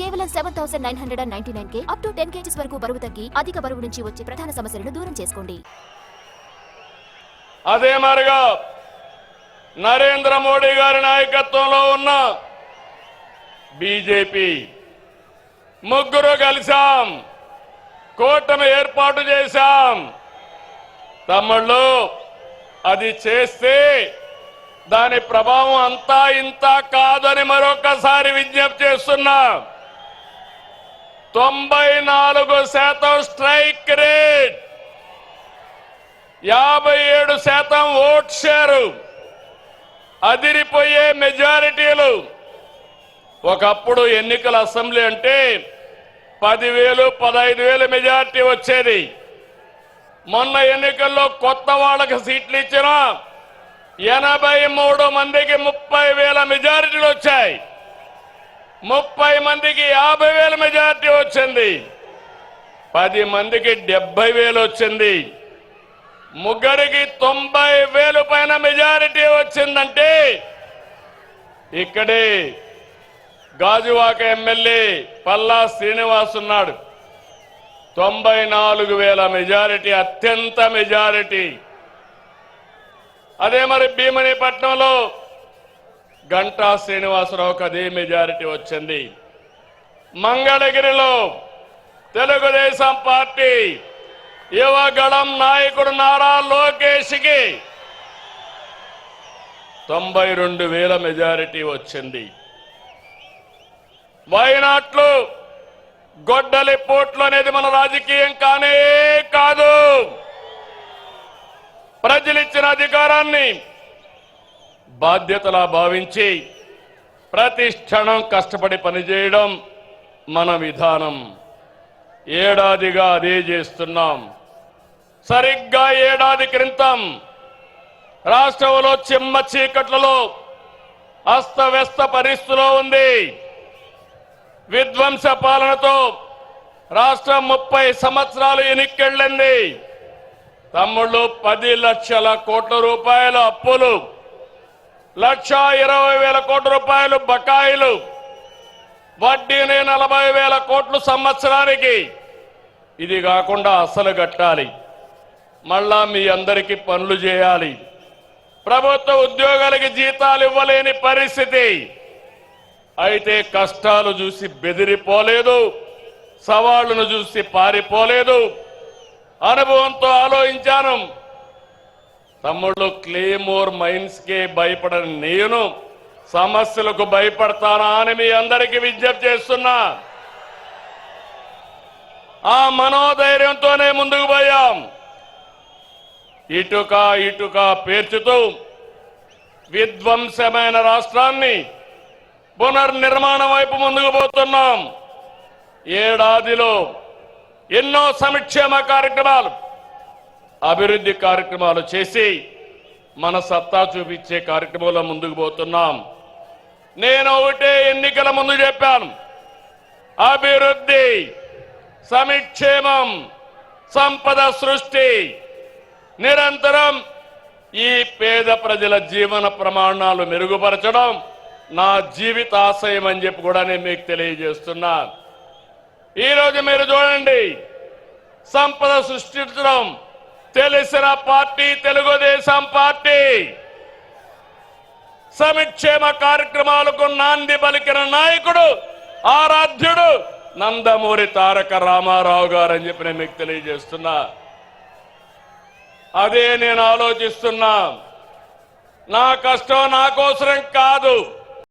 కేవలం 7,999 up to 10 kgs వరకు బరువు తగ్గి అధిక బరువు నుంచి వచ్చే ప్రధాన సమస్యలను దూరం చేసుకోండి. అదే మరిగా నరేంద్ర మోడీ గారి నాయకత్వంలో ఉన్న బీజేపీ ముగ్గురు కలిసాం, కూటమి ఏర్పాటు చేశాం. తమ్ముళ్ళు, అది చేస్తే దాని ప్రభావం అంతా ఇంత కాదని మరొకసారి విజ్ఞప్తి చేస్తున్నా. 94% స్ట్రైక్ రేట్, 57% ఓట్ షేరు, అదిరిపోయే మెజారిటీలు. ఒకప్పుడు ఎన్నికల అసెంబ్లీ అంటే 10,000, 15,000 మెజారిటీ వచ్చేది. మొన్న ఎన్నికల్లో కొత్త వాళ్ళకి సీట్లు ఇచ్చిన 83 మందికి 30,000 మెజారిటీలు వచ్చాయి. 30 మందికి 50,000 మెజారిటీ వచ్చింది. 10 మందికి 70,000 వచ్చింది. ముగ్గురికి 90,000 పైన మెజారిటీ వచ్చిందంటే ఇక్కడే గాజువాక ఎమ్మెల్యే పల్లా శ్రీనివాస్ ఉన్నాడు. 94,000 మెజారిటీ, అత్యంత మెజారిటీ. అదే మరి భీమనిపట్నంలో గంటా శ్రీనివాసరావుకి అదే మెజారిటీ వచ్చింది. మంగళగిరిలో తెలుగుదేశం పార్టీ యువగళం నాయకుడు నారా లోకేష్కి 92,000 మెజారిటీ వచ్చింది. వైనాట్లు గొడ్డలి పోట్లు అనేది మన రాజకీయం కానే కాదు. ప్రజలిచ్చిన అధికారాన్ని బాధ్యతలా భావించి ప్రతి క్షణం కష్టపడి పనిచేయడం మన విధానం. ఏడాదిగా అదే చేస్తున్నాం. సరిగ్గా ఏడాది క్రితం రాష్ట్రంలో చిమ్మ చీకట్లలో అస్తవ్యస్త పరిస్థితిలో ఉంది. విధ్వంస పాలనతో రాష్ట్రం 30 సంవత్సరాలు ఎన్నికెళ్ళింది. తమ్ముళ్ళు, 10 లక్షల కోట్ల రూపాయల అప్పులు, 1,20,000 కోట్ల రూపాయలు బకాయిలు, వడ్డీని 40,000 కోట్లు సంవత్సరానికి. ఇది కాకుండా అసలు కట్టాలి. మళ్ళా మీ అందరికీ పనులు చేయాలి. ప్రభుత్వ ఉద్యోగాలకి జీతాలు ఇవ్వలేని పరిస్థితి. అయితే కష్టాలు చూసి బెదిరిపోలేదు, సవాళ్లను చూసి పారిపోలేదు. అనుభవంతో ఆలోచించాను. తమ్ముళ్ళు, క్లేమోర్ మైన్స్ కే భయపడని నేను సమస్యలకు భయపడతానా అని మీ అందరికీ విజ్ఞప్తి చేస్తున్నా. ఆ మనోధైర్యంతోనే ముందుకు పోయాం. ఇటుక ఇటుక పేర్చుతూ విధ్వంసమైన రాష్ట్రాన్ని పునర్నిర్మాణం వైపు ముందుకు పోతున్నాం. ఏడాదిలో ఎన్నో సంక్షేమ కార్యక్రమాలు, అభివృద్ధి కార్యక్రమాలు చేసి మన సత్తా చూపించే కార్యక్రమంలో ముందుకు పోతున్నాం. నేను ఒకటే ఎన్నికల ముందు చెప్పాను, అభివృద్ధి, సంక్షేమం, సంపద సృష్టి, నిరంతరం ఈ పేద ప్రజల జీవన ప్రమాణాలు మెరుగుపరచడం నా జీవితాశయం అని చెప్పి కూడా నేను మీకు తెలియజేస్తున్నా. ఈరోజు మీరు చూడండి, సంపద సృష్టించడం తెలిసిన పార్టీ తెలుగుదేశం పార్టీ. సంక్షేమ కార్యక్రమాలకు నాంది పలికిన నాయకుడు, ఆరాధ్యుడు నందమూరి తారక రామారావు గారు అని చెప్పి నేను మీకు తెలియజేస్తున్నా. అదే నేను ఆలోచిస్తున్నా. నా కష్టం నా కోసరం కాదు.